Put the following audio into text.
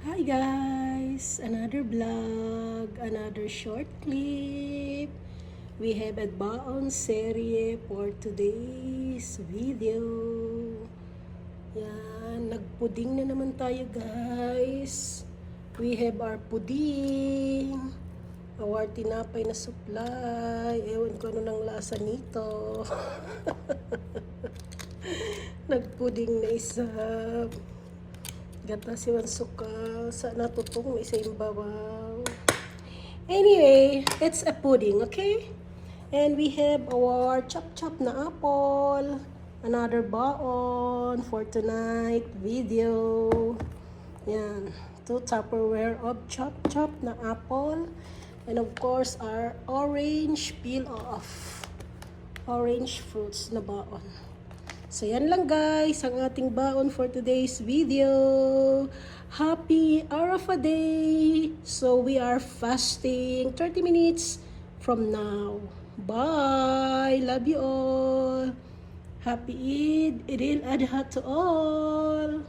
Hi guys! Another vlog, another short clip. We have a baon serye for today's video. Yan, nagpuding na naman tayo guys. We have our puding. Our tinapay na supply. Ewan ko ano nang lasa nito. Nagpuding na isa. Gata si suka sa natutong isa yung babaw. Anyway, it's a pudding, okay? And we have our chop na apple. Another baon for tonight video. Yan. 2 Tupperware of chop na apple. And of course, our orange peel off. Orange fruits na baon. So, yan lang guys, ang ating baon for today's video. Happy Arafah Day! So, we are fasting 30 minutes from now. Bye! Love you all! Happy Eid! Eid al-Adha to all!